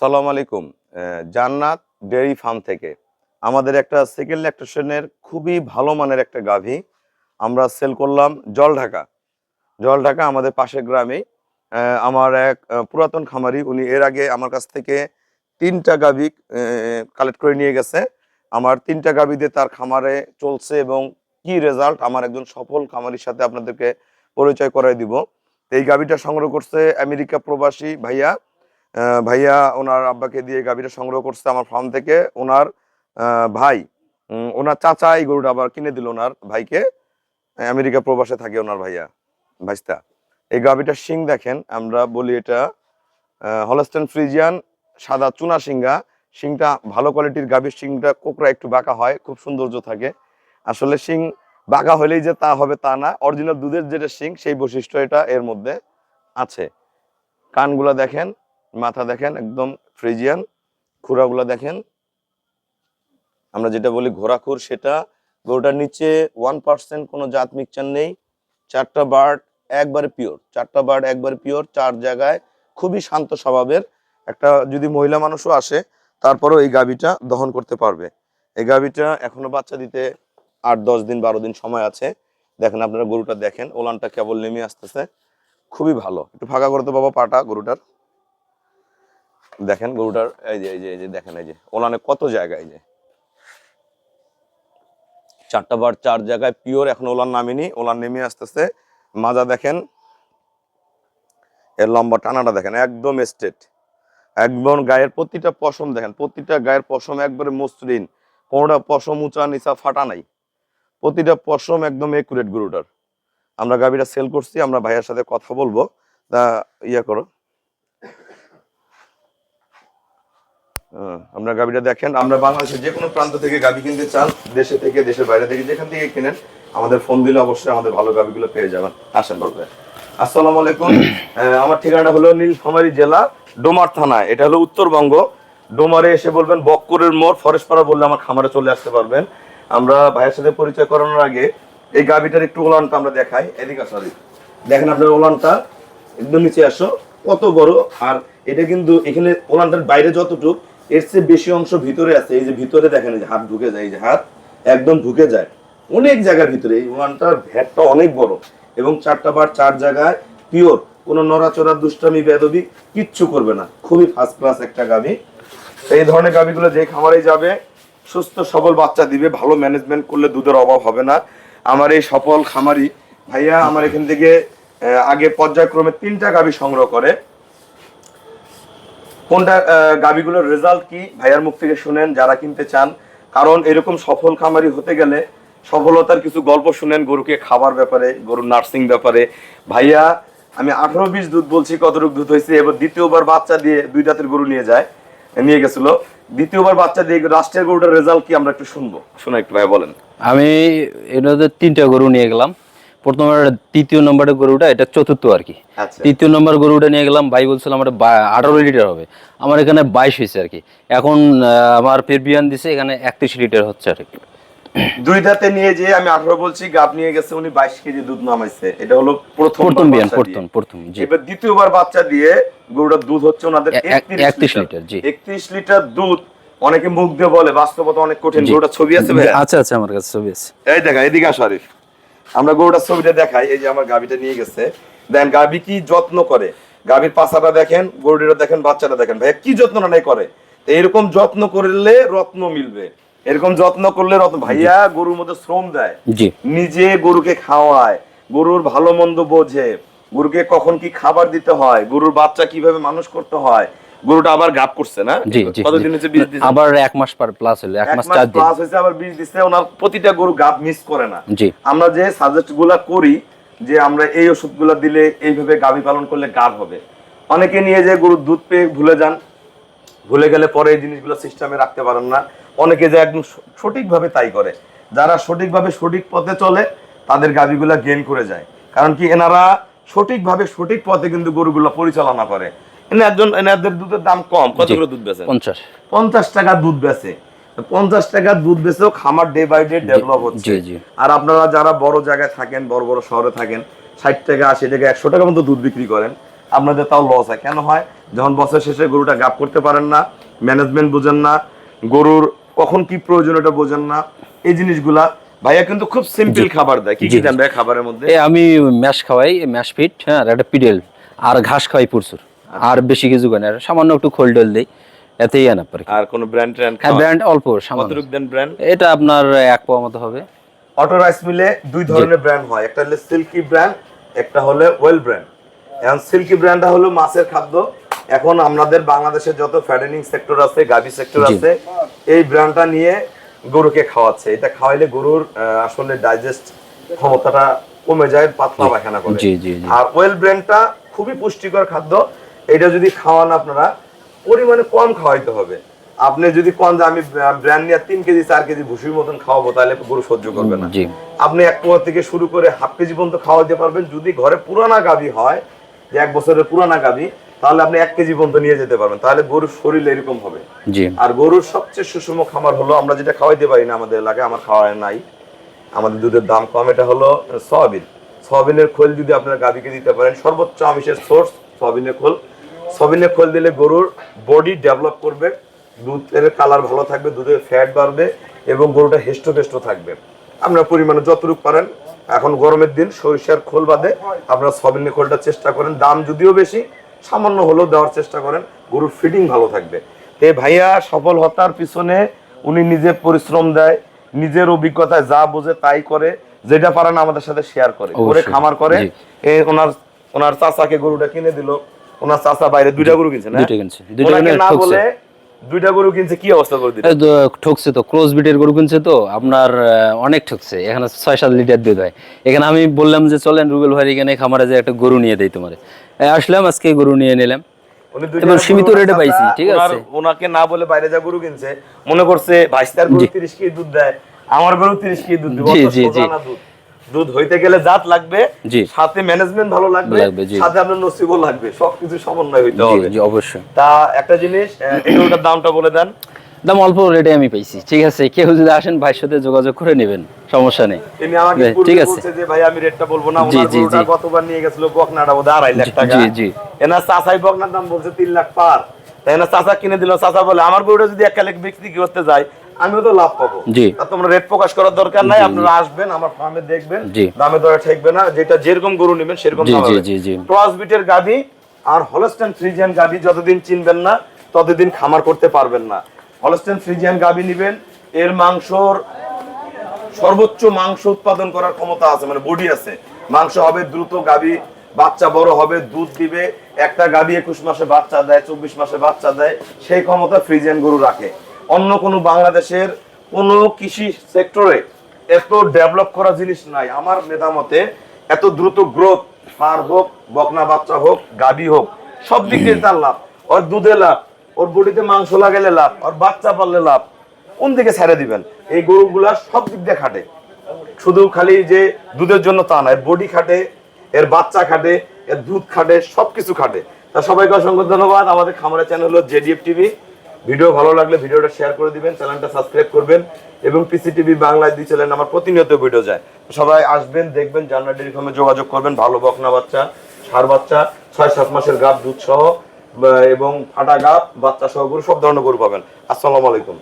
আসসালামু আলাইকুম। জান্নাত ডেয়ারি ফার্ম থেকে আমাদের একটা সেকেন্ড ল্যাকটেশনের খুবই ভালো মানের একটা গাভী আমরা সেল করলাম জলঢাকা আমাদের পাশের গ্রামেই। আমার এক পুরাতন খামারি, উনি এর আগে আমার কাছ থেকে ৩টা গাভী কালেক্ট করে নিয়ে গেছে। আমার ৩টা গাভী দিয়ে তার খামারে চলছে এবং কি রেজাল্ট, আমার একজন সফল খামারির সাথে আপনাদেরকে পরিচয় করাই দিব। এই গাভীটা সংগ্রহ করছে আমেরিকা প্রবাসী ভাইয়া। ভাইয়া ওনার আব্বাকে দিয়ে গাভীটা সংগ্রহ করছে আমার ফার্ম থেকে। ওনার ভাই, ওনার চাচা এই গরুটা আবার কিনে দিল ওনার ভাইকে। আমেরিকা প্রবাসে থাকে ওনার ভাইয়া ভাইস্তা। এই গাভীটার শিং দেখেন, আমরা বলি এটা হলস্টেইন ফ্রিজিয়ান সাদা চুনা শিংটা। শিংটা ভালো কোয়ালিটির গাভীর শিংটা কোকড়া একটু বাঁকা হয়, খুব সৌন্দর্য থাকে। আসলে শিং বাঁকা হলেই যে তা হবে তা না, অরিজিনাল দুধের যেটা শিং সেই বৈশিষ্ট্য এটা এর মধ্যে আছে। কানগুলা দেখেন, মাথা দেখেন একদম ফ্রিজিয়ান, খুরাগুলা দেখেন, আমরা যেটা বলি ঘোড়াখুর সেটা। গরুটার নিচে 1% কোনো জাত মিক্সচার নেই। চারটা বার্ড একবারে পিওর, 4 জায়গায় খুবই শান্ত স্বভাবের। একটা যদি মহিলা মানুষও আসে তারপরেও এই গাভীটা দহন করতে পারবে। এই গাভীটা এখনো বাচ্চা দিতে 8-10 দিন 12 দিন সময় আছে। দেখেন আপনারা গরুটা দেখেন, ওলানটা কেবল নেমে আসতেছে, খুবই ভালো। একটু ফাঁকা করতে বাবা পাটা গরুটার, দেখেন গরুটার এই যে দেখেন, এই যে ওলানে কত জায়গায়, যে 4টা বার 4 জায়গায় পিওর, এখন ওলান নামেনি, ওলান নেমে আসতেছে। মাজা দেখেন, এর লম্বা টানাটা দেখেন, একদম স্ট্রেট, একদম গায়ের প্রতিটা পশম দেখেন, প্রতিটা গায়ের পশম একবারে মসৃণ, কোনোটা পশম উঁচা নিচা ফাটা নাই, প্রতিটা পশম একদম একুরেট গরুটার। আমরা গাভীটা সেল করছি, আমরা ভাইয়ের সাথে কথা বলবো। তা ইয়া করো, আপনার গাভীটা দেখেন। আমরা বাংলাদেশের যে কোনো প্রান্ত থেকে গাভী কিনতে চান, দেশে থেকে দেশের বাইরে থেকে যেখান থেকে কিনেন, আমাদের ফোন দিলে অবশ্যই আমাদের ভালো গাভীগুলো পেয়ে যাবেন। আসেন বলবেন। আসসালামু আলাইকুম। আমার ঠিকানা হলো নীলফামারী জেলা, ডোমার থানা। এটা হলো উত্তরবঙ্গ। ডোমারে এসে বলবেন বক্করের মোড়, ফরেস্টপাড়া বললে আমার খামারে চলে আসতে পারবেন। আমরা ভাইয়ের সাথে পরিচয় করানোর আগে এই গাভীটার একটু ওলানটা আমরা দেখাই। এদিকে সরি, দেখেন আপনার ওলানটা একদম নিচে আসো, কত বড়। আর এটা কিন্তু এখানে ওলানটার বাইরে যতটুক, এর চেয়ে বেশি অংশ ভিতরে আছে। এই যে ভিতরে দেখেন, এই যে হাত ঢুকে যায়, এই যে হাত একদম ঢুকে যায় অনেক জায়গার ভিতরে। এই ওলানটার ভ্যাটটা অনেক বড় এবং 4টা বার 4 জায়গায় পিওর, কোনো নড়াচড়া দুষ্টামি বেদবি কিচ্ছু করবে না। খুবই ফার্স্ট ক্লাস একটা গাভী। এই ধরনের গাভীগুলো যে খামারে যাবে সুস্থ সবল বাচ্চা দিবে, ভালো ম্যানেজমেন্ট করলে দুধের অভাব হবে না। আমার এই সফল খামারি ভাইয়া আমার এখান থেকে আগে পর্যায়ক্রমে 3টা গাভী সংগ্রহ করে। কোনটা গাভীগুলোর রেজাল্ট কি ভাইয়ার মুখ থেকে শুনেন যারা কিনতে চান। কারণ এরকম সফল খামারি হতে গেলে সফলতার কিছু গল্প শুনেন, গরুকে খাবার ব্যাপারে, গরুর নার্সিং ব্যাপারে। ভাইয়া আমি 18-20 দুধ বলছি, কতটুকু দুধ হয়েছে। এবার দ্বিতীয়বার বাচ্চা দিয়ে 2 দাঁতের গরু নিয়ে গেছিল। দ্বিতীয়বার বাচ্চা দিয়ে রাষ্ট্রের গরুটার রেজাল্ট কি আমরা একটু শুনবো। শোনা একটু ভাই বলেন। আমি এটাতে 3টা গরু নিয়ে গেলাম। প্রথমে 3য় নম্বরের গরুটা, এটা চতুর্থ আর কি। আচ্ছা 3য় নম্বর গরুটা নিয়ে গেলাম, ভাই বলছিল আমার 18 লিটার হবে, আমার এখানে 22 হয়েছে আর কি। এখন আমার পেরবিয়ান দিছে, এখানে 31 লিটার হচ্ছে আর কি। 2 দাঁতে নিয়ে যে আমি 18 বলছি, গাব নিয়ে গেছে উনি 22 কেজি দুধ নামাইছে। এটা হলো প্রথম বিয়ান, প্রথম জি। এবার দ্বিতীয়বার বাচ্চা দিয়ে গরুটার দুধ হচ্ছে ওনাদের 31 লিটার জি। 31 লিটার দুধ। অনেকে মুখ দিয়ে বলে, বাস্তবতা অনেক কঠিন। গরুটার ছবি আছে ভাই? আচ্ছা আচ্ছা, আমার কাছে ছবি আছে। এই দেখা, এদিকে আসো আরিফ, আমরা গরুটার ছবিটা দেখাই। এই যে আমার গাভীটা নিয়ে গেছে, দেন গাভী কি যত্ন করে। গাভীর পাছাটা দেখেন, গরুটা দেখেন, বাচ্চাটা দেখেন। ভাইয়া কি যত্ন নাই করে। এরকম যত্ন করলে রত্ন মিলবে, এরকম যত্ন করলে রত্ন। ভাইয়া গরুর মধ্যে শ্রম দেয়, নিজে গরুকে খাওয়ায়, গরুর ভালো মন্দ বোঝে, গরুকে কখন কি খাবার দিতে হয়, গরুর বাচ্চা কিভাবে মানুষ করতে হয়। গরুটা আবার গাব করছে না, কতদিন হচ্ছে? 20 দিন, আবার 1 মাস প্লাস হলো, 1 মাস 4 দিন প্লাস হয়েছে, আবার 20 দিছে। ওনার প্রতিটা গরু গাব মিস করে না। আমরা যে সাজেস্ট গুলা করি যে আমরা এই ওষুধগুলা দিলে এইভাবে গাভী পালন করলে গাব হবে। অনেকে নিয়ে যে গরুর দুধ পেয়ে ভুলে যান, ভুলে গেলে পরে এই জিনিসগুলো সিস্টেমে রাখতে পারেন না। অনেকে যে একদম সঠিকভাবে তাই করে, যারা সঠিকভাবে সঠিক পথে চলে তাদের গাভীগুলা গেইন করে যায়। কারণ কি, এনারা সঠিকভাবে সঠিক পথে কিন্তু গরুগুলো পরিচালনা করে। এনাদের দুধের দাম কম। কত করে দুধ বেচে? 50 টাকা দুধ বেচে। 50 টাকা দুধ বেচেও খামার ডে বাই ডে ডেভেলপ হচ্ছে। আর আপনারা যারা বড় জায়গায় থাকেন, বড় বড় শহরে থাকেন, 60 টাকা 80 টাকা 100 টাকা মতো দুধ বিক্রি করেন, আপনাদের তাও লস হয়। কেন হয়? যখন বছর শেষে গরুটা গাব করতে পারেন না, ম্যানেজমেন্ট বোঝেন না, গরুর কখন কি প্রয়োজন এটা বোঝেন না, এই জিনিসগুলা ভাইয়া কিন্তু খুব সিম্পল খাবার দেয়। কি কি দেন ভাই খাবারের মধ্যে? আমি ম্যাশ খাওয়াই, ম্যাশ ফিট, হ্যাঁ, আর একটা পিডেল, আর ঘাস খাওয়াই প্রচুর। আর বেশি কিছু করে না, সামান্য একটু খোল টোল দেই, এতেই আনা পারে। আর কোন ব্র্যান্ড ট্র্যান্ড? হ্যাঁ, ব্র্যান্ড অল্প সামান্য। কতটুক দেন ব্র্যান্ড? এটা আপনার 1 পোয়া মতো হবে। অটো রাইস মিলে দুই ধরনের ব্র্যান্ড হয়, একটা হলো সিল্কি ব্র্যান্ড, একটা হলো ওয়েল ব্র্যান্ড। এখন সিল্কি ব্র্যান্ডটা হলো মাছের খাদ্য। এখন আমাদের বাংলাদেশে যত ফ্যাটেনিং সেক্টর আছে, গাভী সেক্টর আছে, এই ব্র্যান্ডটা নিয়ে গরুকে খাওয়াচ্ছে। এটা খাওয়াইলে গরুর আসলে ডাইজেস্ট ক্ষমতাটা কমে যায়, পাতলা পায়খানা করে। আর ওয়েল ব্র্যান্ডটা খুবই পুষ্টিকর খাদ্য। এটা যদি খাওয়ান আপনারা, পরিমাণে কম খাওয়াইতে হবে। আপনি যদি কোন যে আমি ব্র্যান্ড নিয়ে 3 কেজি 4 কেজি ভুসির মতন খাওয়াবো, তাহলে গরু সহ্য করবে না। আপনি 1 পোয়া থেকে শুরু করে হাফ কেজি পর্যন্ত খাওয়াতে পারবেন। যদি ঘরে পুরানা গাভী হয়, যে 1 বছরের পুরানা গাভী, তাহলে আপনি 1 কেজি পর্যন্ত নিয়ে যেতে পারবেন। তাহলে গরুর শরীর এরকম হবে। আর গরুর সবচেয়ে সুষম খাবার হলো, আমরা যেটা খাওয়াইতে পারি না আমাদের এলাকায়, আমার খাওয়ায় নাই, আমাদের দুধের দাম কম, এটা হলো সয়াবিন। সয়াবিনের খোল যদি আপনারা গাভীকে দিতে পারেন, সর্বোচ্চ আমিষের সোর্স সয়াবিনের খোল। সয়াবিনের খোল দিলে গরুর বডি ডেভেলপ করবে, দুধের কালার ভালো থাকবে, দুধের ফ্যাট বাড়বে এবং গরুটা হেষ্টপুষ্ট থাকবে। আপনারা পরিমাণে যতটুকু পারেন, এখন গরমের দিন সরিষার খোল বাদে আপনারা সয়াবিনের খোলটা চেষ্টা করেন। দাম যদিও বেশি, সামান্য হলেও দেওয়ার চেষ্টা করেন, গরুর ফিডিং ভালো থাকবে। তো ভাইয়া সফল হতার পিছনে উনি নিজে পরিশ্রম দেয়, নিজের অভিজ্ঞতায় যা বোঝে তাই করে, যেটা পারেন আমাদের সাথে শেয়ার করে, করে খামার করে। ওনার চাচাকে গরুটা কিনে দিল, ওনার চাচা বাইরে 2টা গরু কিনছে না, ওনাকে না বলে 2টা গরু কিনছে, কি অবস্থা করে দিল? ঠকছে তো, ক্রস বিটের গরু কিনছে তো আপনার, অনেক ঠকছে। এখানে 6-7 লিটার দুধ হয়। এখানে আমি বললাম যে চলেন রুবেল ভাই এখানে খামারে যে একটা গরু নিয়ে দেই তোমারে, আসলাম আজকে গরু নিয়ে নিলাম, সীমিত রেটে পাইছি। ঠিক আছে, ওনাকে না বলে বাইরে যা গরু কিনছে, মনে করছে ভাইস্তার গরু 30 কেজি দুধ দেয়, আমার গরু 30 কেজি দুধ দেবে। দুধ হইতে গেলে জাত লাগবে, সাথে ম্যানেজমেন্ট ভালো লাগবে, সাথে আপনার নসিবও লাগবে, সবকিছু সমন্বয় হইতে হবে। জি অবশ্যই। তা একটা জিনিস, এটার দামটা বলে দেন। দাম অল্প রেটে আমি পাইছি। ঠিক আছে, কেউ যদি আসেন ভাইয়ের সাথে যোগাযোগ করে নেবেন, সমস্যা নেই। তিনি আমাকে ঠিক আছে বলছে যে ভাই আমি রেটটা বলবো না, ওনার গরুটা গতবার নিয়ে গেছিল বকনাটা ওটা 2.5 লাখ টাকা। জি জি, এনার চাচাই বকনার দাম বলছে 3 লাখ পার। তাই না, চাচা কিনে দিল। চাচা বলে আমার গরুটা যদি 1 লাখ বিক্রি করতে যায়, আমিও তো লাভ পাবো। তা তোমরা রেট প্রকাশ করার দরকার নাই, আপনারা আসবেন আমার ফার্মে, দেখবেন দামে দরে ঠেকবে না, যেটা যেরকম গরু নেবেন সেরকম দাম হবে। ক্রস বিটের গাভী আর হলস্টাইন ফ্রিজিয়ান গাভী যতদিন চিনবেন না, ততদিন খামার করতে পারবেন না। হলস্টাইন ফ্রিজিয়ান গাভী নেবেন, এর মাংসর সর্বোচ্চ মাংস উৎপাদন করার ক্ষমতা আছে, মানে বডি আছে, মাংস হবে দ্রুত, গাভী বাচ্চা বড় হবে, দুধ দিবে। একটা গাভী 21 মাসে বাচ্চা দেয়, 24 মাসে বাচ্চা দেয়, সেই ক্ষমতা ফ্রিজিয়ান গরু রাখে। অন্য কোনো বাংলাদেশের কোনো কৃষি সেক্টরে এত ডেভেলপ করা জিনিস নাই আমার মেধামতে। এত দ্রুত গ্রোথ, সার হোক, বকনা বাচ্চা হোক, গাভী হোক, সব দিক দিয়ে তার লাভ। ওর দুধে লাভ, ওর বডিতে মাংস লাগালে লাভ, ওর বাচ্চা পাললে লাভ। কোন দিকে ছেড়ে দিবেন? এই গরুগুলা সব দিক দিয়ে খাটে, শুধু খালি যে দুধের জন্য তা না, এর বডি খাটে, এর বাচ্চা খাটে, এর দুধ খাটে, সবকিছু খাটে। তা সবাইকে অসংখ্য ধন্যবাদ। আমাদের খামারের চ্যানেল হলো জেডিএফ টিভি। ভিডিও ভালো লাগলে ভিডিওটা শেয়ার করে দিবেন, চ্যানেলটা সাবস্ক্রাইব করবেন, এবং পিসিটিভি বাংলায় দি চ্যানেল আমার প্রতিনিয়ত ভিডিও যায়। সবাই আসবেন, দেখবেন, জান্নাত ডেইরি ফার্মে যোগাযোগ করবেন। ভালো বকনা বাচ্চা, ষাঁড় বাচ্চা, 6-7 মাসের গাব দুধ সহ এবং ফাটা গাব বাচ্চা সহ গরু, সব ধরনের গরু পাবেন। আসসালামু আলাইকুম।